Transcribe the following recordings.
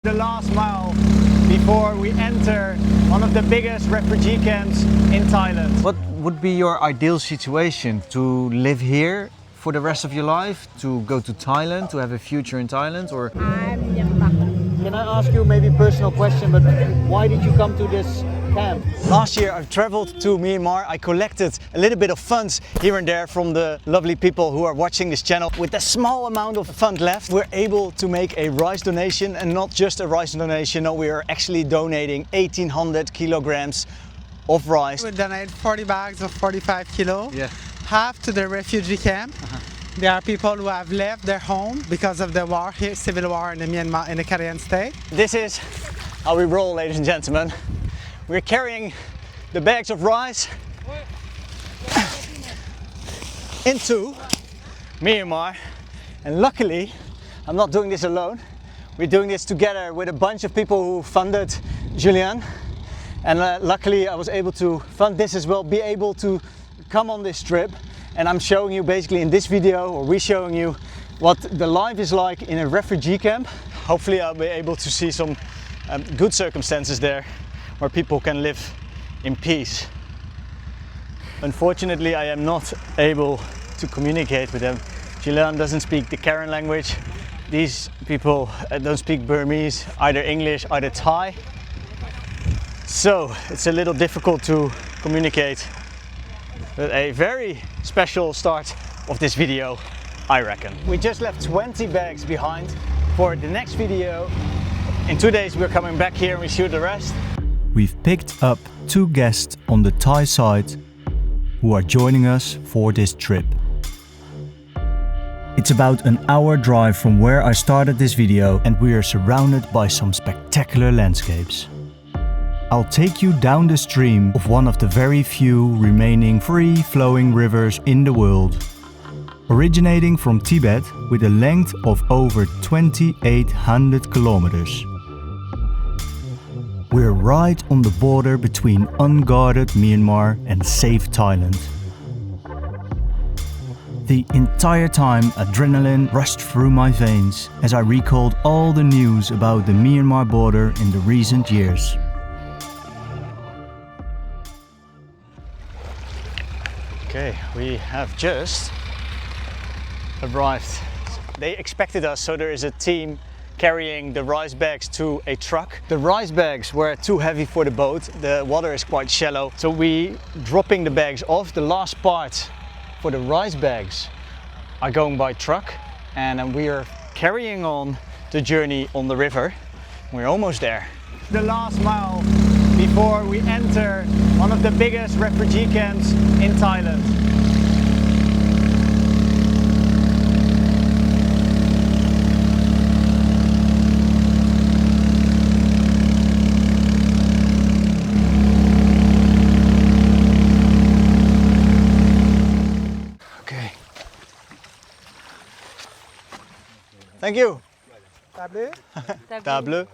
The last mile before we enter one of the biggest refugee camps in Thailand. What would be your ideal situation? To live here for the rest of your life? To go to Thailand, to have a future in Thailand? Or Can I ask you maybe a personal question, but why did you come to this camp? Last year I traveled to Myanmar. I collected a little bit of funds here and there from the lovely people who are watching this channel. With a small amount of fund left, we're able to make a rice donation, and not just a rice donation, no, we are actually donating 1800 kilograms of rice. We donate 40 bags of 45 kilo, yeah, half to the refugee camp. There are people who have left their home because of the war here, civil war in the Myanmar and the Karen State. This is how we roll, ladies and gentlemen. We're carrying the bags of rice into Myanmar, and luckily I'm not doing this alone. We're doing this together with a bunch of people who funded Julian, and luckily I was able to fund this as well, be able to come on this trip. And I'm showing you basically in this video, or we're showing you what the life is like in a refugee camp. Hopefully I'll be able to see some good circumstances there where people can live in peace. Unfortunately, I am not able to communicate with them. Julian doesn't speak the Karen language. These people don't speak Burmese, either English, either Thai. So it's a little difficult to communicate. But a very special start of this video, I reckon. We just left 20 bags behind for the next video. In 2 days we're coming back here and we shoot the rest. We've picked up 2 guests on the Thai side who are joining us for this trip. It's about an hour drive from where I started this video, and we are surrounded by some spectacular landscapes. I'll take you down the stream of one of the very few remaining free-flowing rivers in the world. Originating from Tibet with a length of over 2,800 kilometers. We're right on the border between unguarded Myanmar and safe Thailand. The entire time adrenaline rushed through my veins as I recalled all the news about the Myanmar border in the recent years. Okay, we have just arrived. They expected us, so there is a team carrying the rice bags to a truck. The rice bags were too heavy for the boat. The water is quite shallow, so we dropping the bags off. The last part for the rice bags are going by truck, and we are carrying on the journey on the river. We're almost there. The last mile before we enter one of the biggest refugee camps in Thailand. Okay. Thank you. Table? Table.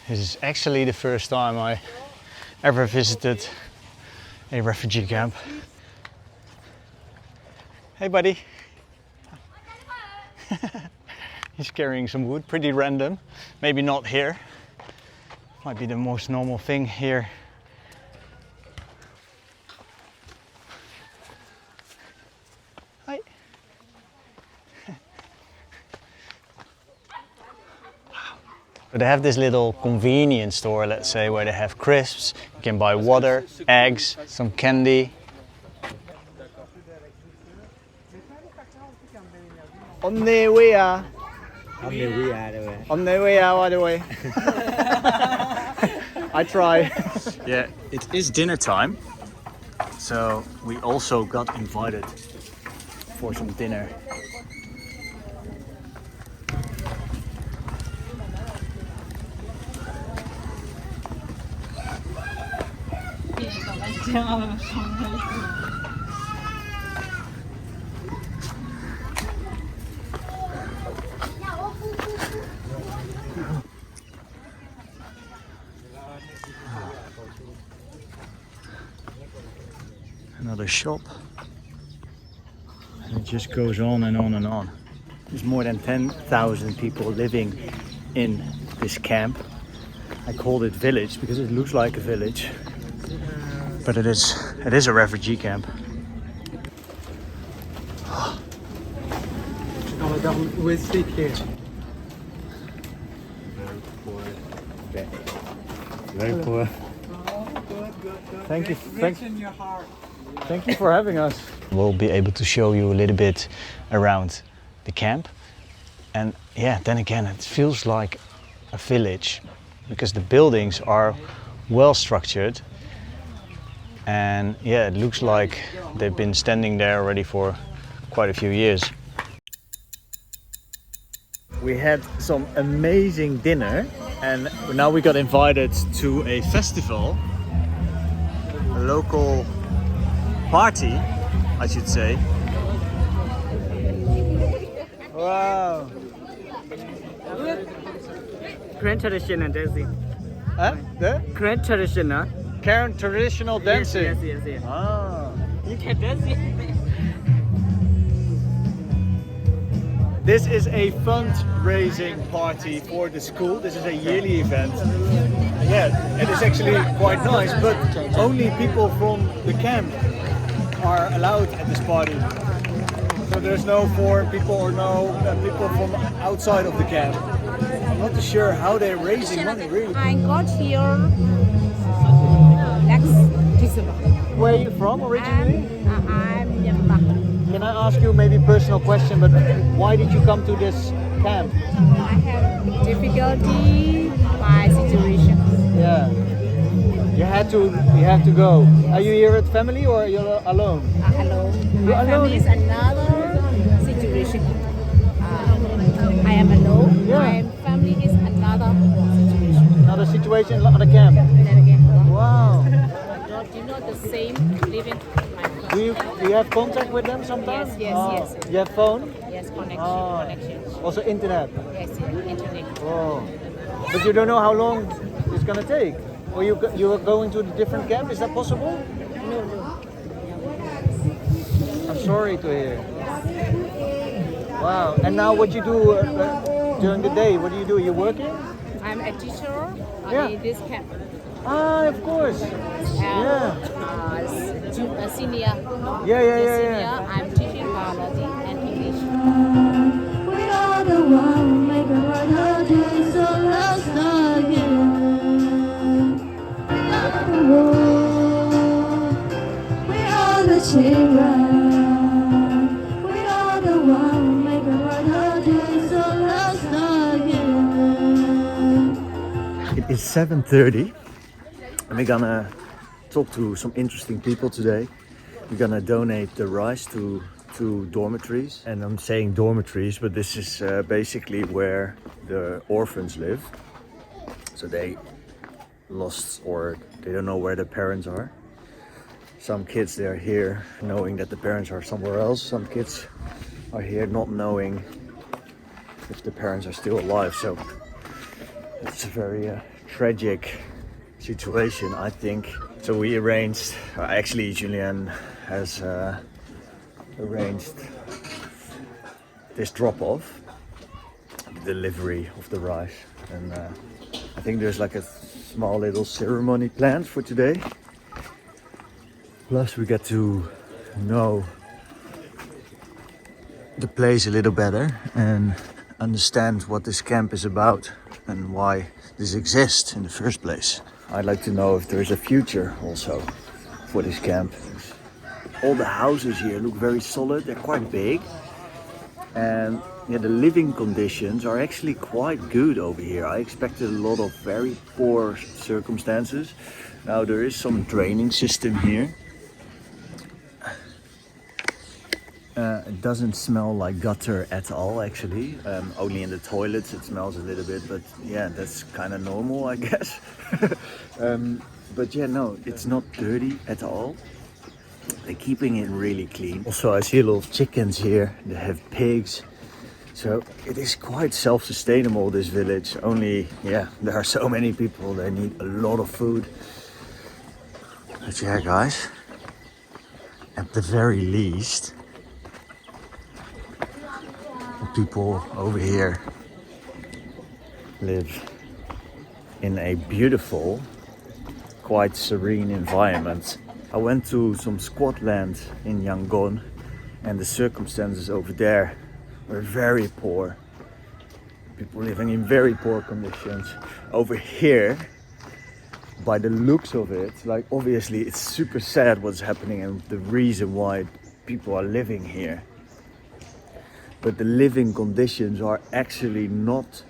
This is actually the first time I ever visited a refugee camp. Hey buddy! He's carrying some wood, pretty random. Maybe not here. Might be the most normal thing here. Hi! They have this little convenience store, let's say, where they have crisps. You can buy water, eggs, some candy. On the way, on the way, by the way. I try. Yeah, it is dinner time, so we also got invited for some dinner. Another shop. And it just goes on and on and on. There's more than 10,000 people living in this camp. I called it village because it looks like a village. But it is a refugee camp. We sleep here. Very poor. Good. Thank you. Rich in your heart. Thank you for having us. We'll be able to show you a little bit around the camp. And yeah, then again, it feels like a village because the buildings are well structured. And yeah, it looks like they've been standing there already for quite a few years. We had some amazing dinner and now we got invited to a festival, a local party, I should say. Wow! Karen traditional dancing. The Karen traditional. Karen traditional dancing. Yes. Ah. You can dance it. This is a fundraising party for the school. This is a yearly event. Yeah, it is actually quite nice, but only people from the camp are allowed at this party. So there's no foreign people or no people from outside of the camp. I'm not too sure how they're raising money, really. I got here next December. Where are you from originally? I'm Myanmar. Can I ask you maybe a personal question, but why did you come to this camp? I have difficulty by situation. Yeah. You have to go. Are you here with family or are you alone? Alone. You're My alone? family is another situation. I am alone. Yeah. My family is another situation. Another situation, another camp. Then again, Wow. do you know the same living? Do you have contact with them sometimes? Yes. You have phone? Yes, connection. Ah. Also internet? Yes, internet. Oh. But you don't know how long it's gonna take? Or you are going to the different camp? Is that possible? No. I'm sorry to hear. Wow. And now what you do during the day? What do you do? You're working? I'm a teacher Yeah. in this camp. Ah, of course. Yeah. Senior. Yeah. Senior, I'm teaching biology and English. We are the one who make a right day, so let's start again. We are the children. We are the one who make a right day, so let's start again. It is 7:30 and we're gonna talk to some interesting people today. We're gonna donate the rice to dormitories, and I'm saying dormitories, but this is basically where the orphans live. So they lost or they don't know where their parents are. Some kids, they're here knowing that the parents are somewhere else. Some kids are here not knowing if the parents are still alive. So it's a very tragic situation, I think. So we arranged, actually Julian has arranged this drop-off, the delivery of the rice, and I think there's like a small little ceremony planned for today. Plus we get to know the place a little better and understand what this camp is about and why this exists in the first place. I'd like to know if there's a future also for this camp. All the houses here look very solid, they're quite big. And yeah, the living conditions are actually quite good over here. I expected a lot of very poor circumstances. Now there is some draining system here. It doesn't smell like gutter at all, actually. Only in the toilets it smells a little bit, but yeah, that's kind of normal, I guess. But yeah, no, it's not dirty at all. They're keeping it really clean. Also, I see a lot of chickens here. They have pigs. So it is quite self-sustainable, this village. Only, yeah, there are so many people. They need a lot of food. But yeah, guys, at the very least, the people over here live in a beautiful, quite serene environment. I went to some squat land in Yangon, and the circumstances over there were very poor. People living in very poor conditions. Over here, by the looks of it, like obviously it's super sad what's happening and the reason why people are living here. But the living conditions are actually not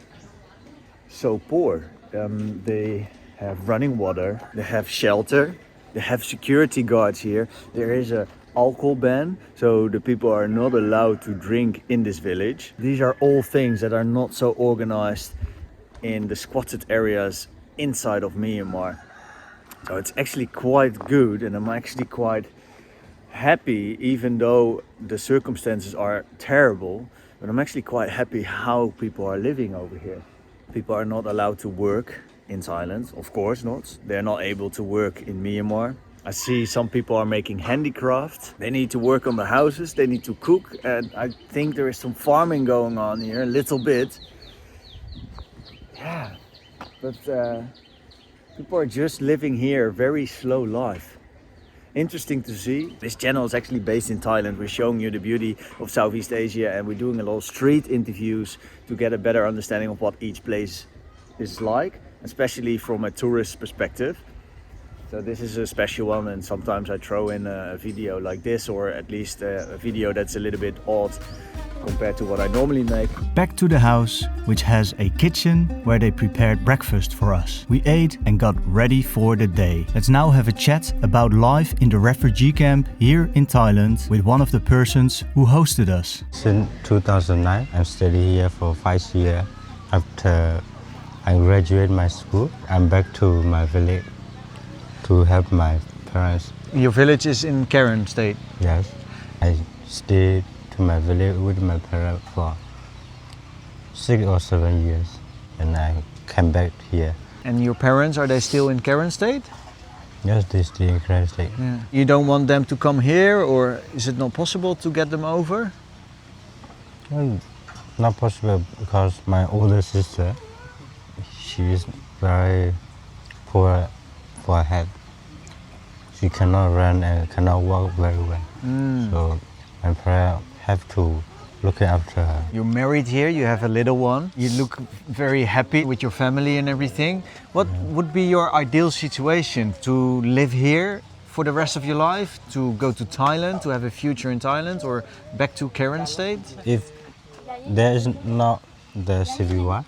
so poor. They have running water, they have shelter, they have security guards here. There is a alcohol ban, so the people are not allowed to drink in this village. These are all things that are not so organized in the squatted areas inside of Myanmar. So it's actually quite good, and I'm actually quite happy, even though the circumstances are terrible, but I'm actually quite happy how people are living over here. People are not allowed to work in Thailand, of course not. They're not able to work in Myanmar. I see some people are making handicraft. They need to work on the houses, they need to cook, and I think there is some farming going on here, a little bit. Yeah, but people are just living here a very slow life. Interesting to see. This channel is actually based in Thailand. We're showing you the beauty of Southeast Asia, and we're doing a lot of street interviews to get a better understanding of what each place is like, especially from a tourist perspective. So this is a special one, and sometimes I throw in a video like this, or at least a video that's a little bit odd compared to what I normally make. Back to the house, which has a kitchen where they prepared breakfast for us. We ate and got ready for the day. Let's now have a chat about life in the refugee camp here in Thailand with one of the persons who hosted us. Since 2009, I'm studying here for 5 years. After I graduate my school, I'm back to my village to help my parents. Your village is in Karen State. Yes, I stayed to my village with my parents for 6 or 7 years, and I came back here. And your parents, are they still in Karen State? Yes, they stay in Karen State. Yeah. You don't want them to come here, or is it not possible to get them over? Well, not possible because my older sister, she is very poor for head. She cannot run and cannot walk very well. So my parents have to look after her. You're married here, you have a little one. You look very happy with your family and everything. What would be your ideal situation? To live here for the rest of your life? To go to Thailand, to have a future in Thailand, or back to Karen State? If there is not the civil war,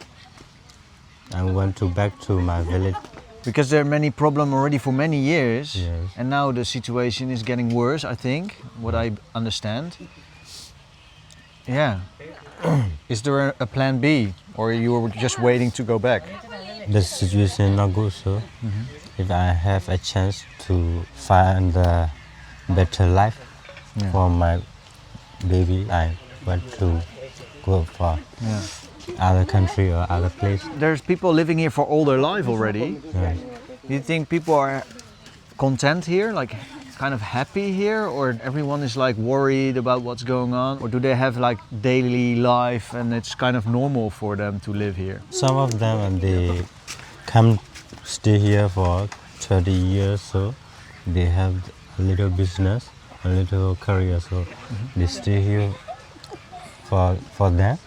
I want to back to my village. Because there are many problems already for many years, Yes. and now the situation is getting worse, I think, what I understand. Yeah. Is there a plan B, or you were just waiting to go back? The situation is not good, so if I have a chance to find a better life for my baby, I want to go for other country or other place. There's people living here for all their life already. Yes. Do you think people are content here, like kind of happy here, or everyone is like worried about what's going on, or do they have like daily life and it's kind of normal for them to live here? Some of them, they come stay here for 30 years, so they have a little business, a little career, so they stay here for them.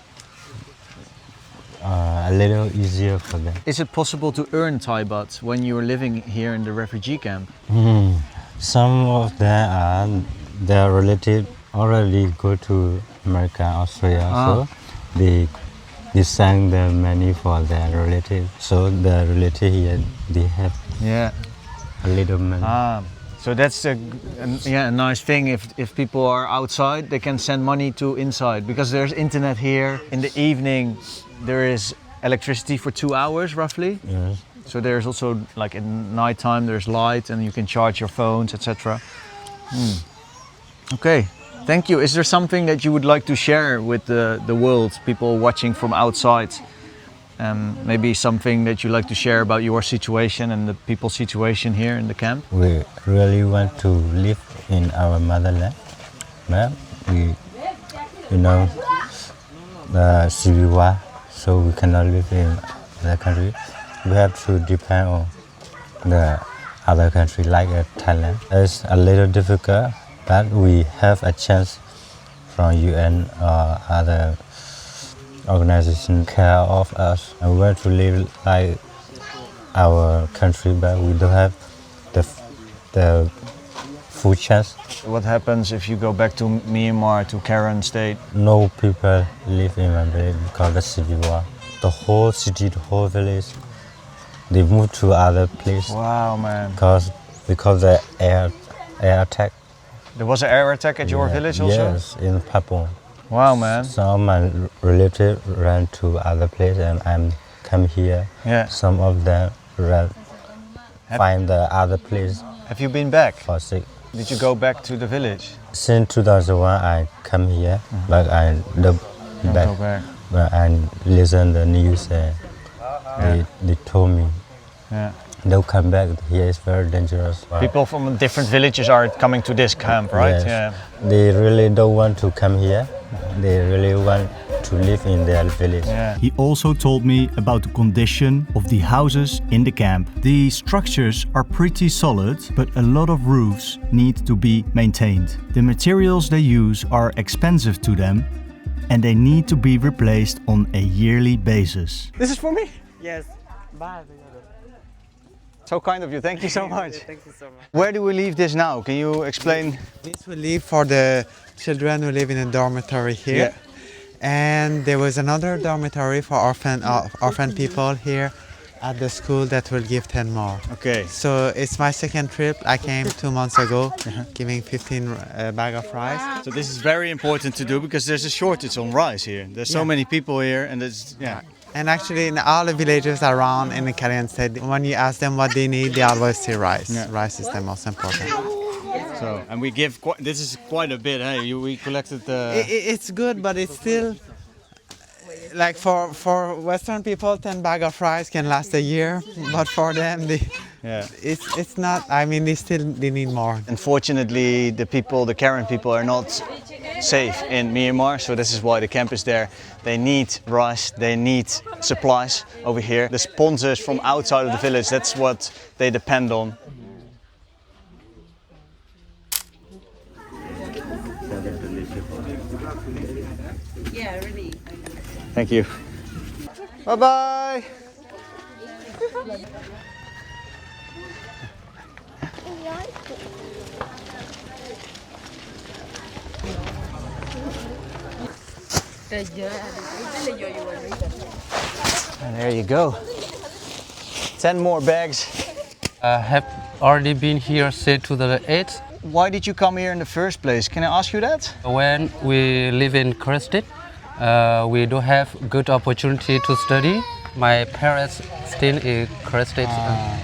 A little easier for them. Is it possible to earn Thai baht when you're living here in the refugee camp? Some of them are their relatives already go to America, Australia, so they send the money for their relatives. So the relative here, they have a little money. So that's a nice thing. If people are outside, they can send money to inside, because there's internet here. In the evening, there is electricity for 2 hours roughly. Yes. So there's also, like in nighttime, there's light and you can charge your phones, etc. Okay, thank you. Is there something that you would like to share with the world, people watching from outside? maybe something that you like to share about your situation and the people's situation here in the camp? We really want to live in our motherland, but we, the civil war, so we cannot live in the country. We have to depend on the other country like Thailand. It's a little difficult, but we have a chance from UN or other organization care of us. And we want to live like our country, but we don't have the full chance. What happens if you go back to Myanmar, to Karen State? No people live in my village because of the civil war. The whole city, the whole village, they moved to other place. Wow, man. Because the air attack. There was an air attack at your village also? Yes, in Papua. Wow, man. Some of my relatives ran to other place and I'm come here. Yeah. Some of them find the other place Have you been back? for sick. Did you go back to the village? Since 2001, I come here, but I don't Go back. back. But I listen the news. They told me Yeah. don't come back. Here is very dangerous. People from different villages are coming to this camp, right? Yes. Yeah. They really don't want to come here. They really want to live in their village. Yeah. He also told me about the condition of the houses in the camp. The structures are pretty solid, but a lot of roofs need to be maintained. The materials they use are expensive to them and they need to be replaced on a yearly basis. This is for me? Yes. Bye. So kind of you. Thank you so much. Thank you so much. Where do we leave this now? Can you explain? This will leave for the children who live in a dormitory here. And there was another dormitory for orphan people here at the school that will give 10 more. Okay. So it's my second trip. I came 2 months ago, giving 15 bag of rice. So this is very important to do because there's a shortage on rice here. There's so many people here and it's, yeah. And actually in all the villages around in the Karen State, when you ask them what they need, they always say rice. Yeah. Rice is the most important. So, and we give, this is quite a bit, hey? We collected It's good, but it's still, like for Western people, 10 bag of rice can last a year. But for them, it's not, I mean, they need more. Unfortunately, the Karen people are not safe in Myanmar, so this is why the camp is there. They need rice, they need supplies over here. The sponsors from outside of the village, that's what they depend on. Yeah, really. Thank you. Bye-bye. And there you go. 10 more bags. I have already been here since 2008. Why did you come here in the first place? Can I ask you that? When we live in Karen State, we don't have good opportunity to study. My parents still in Karen State.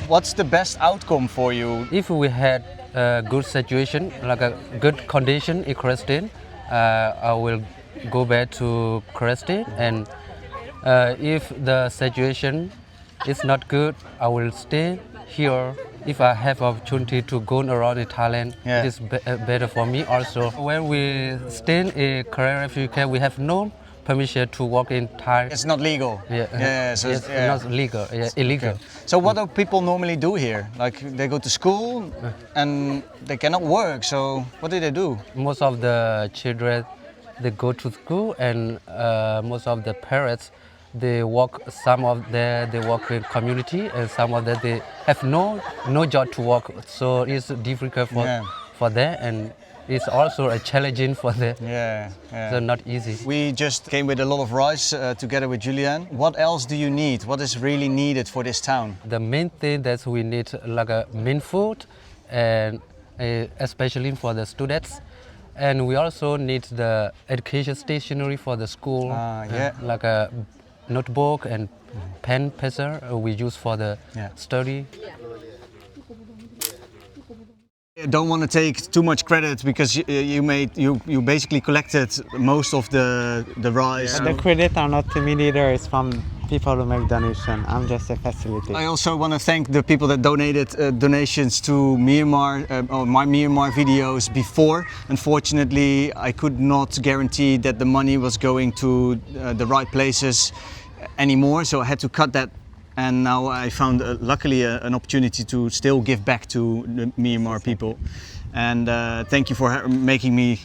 What's the best outcome for you? If we had a good situation, like a good condition in Karen State, I will go back to Karen State. And if the situation is not good, I will stay here. If I have opportunity to go around in Thailand, it is better for me also. When we stay in Karen refugee camp, we have no permission to work in Thailand. It's not legal. So it's not legal. Illegal. Okay. So what do people normally do here? Like they go to school and they cannot work. So what do they do? Most of the children, they go to school, and most of the parents, they work. Some of them they work in community, and some of them they have no job to work. So it's difficult for them, and it's also a challenging for them. So not easy. We just came with a lot of rice together with Julian. What else do you need? What is really needed for this town? The main thing that we need, like a main food, and especially for the students. And we also need the education stationery for the school, like a notebook and pen, pencil we use for the study. I don't want to take too much credit because you basically collected most of the rice. The credit are not to me either. It's from people who make donation. I'm just a facilitator. I also want to thank the people that donated donations to Myanmar, or my Myanmar videos before. Unfortunately, I could not guarantee that the money was going to the right places anymore, so I had to cut that. And now I found, luckily, an opportunity to still give back to the Myanmar people. And thank you for making me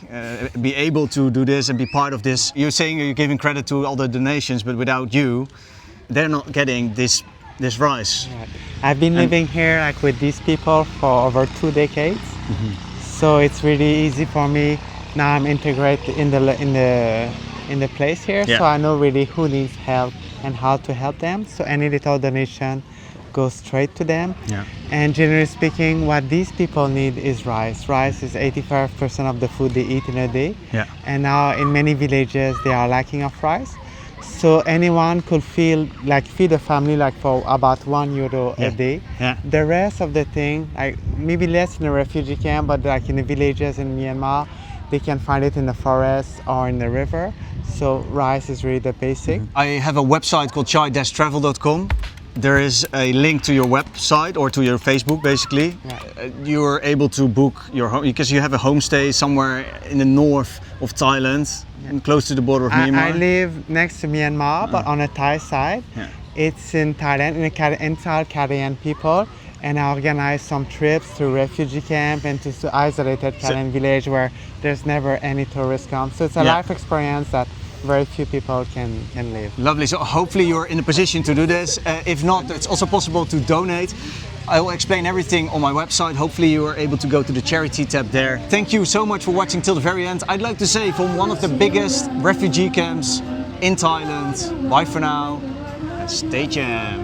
be able to do this and be part of this. You're saying you're giving credit to all the donations, but without you, they're not getting this rice. Right. I've been living here like with these people for over 2 decades, so it's really easy for me. Now I'm integrated in the place here, so I know really who needs help and how to help them. So any little donation goes straight to them. Yeah. And generally speaking, what these people need is rice. Rice is 85% of the food they eat in a day. Yeah. And now in many villages they are lacking of rice. So anyone could feed a family like for about €1 a day. Yeah. The rest of the thing, like maybe less in a refugee camp, but like in the villages in Myanmar, they can find it in the forest or in the river. So rice is really the basic. I have a website called chai-travel.com. There is a link to your website or to your Facebook, basically. You're able to book your home because you have a homestay somewhere in the north of Thailand, and close to the border of Myanmar. I live next to Myanmar, but on a Thai side. It's in Thailand, in the entire Karen people. And I organize some trips to refugee camp and to isolated Karen village where there's never any tourists come. So it's a life experience that very few people can live. Lovely. So hopefully you're in a position to do this. If not, it's also possible to donate. I will explain everything on my website. Hopefully you are able to go to the charity tab there. Thank you so much for watching till the very end. I'd like to say from one of the biggest refugee camps in Thailand. Bye for now and stay jam.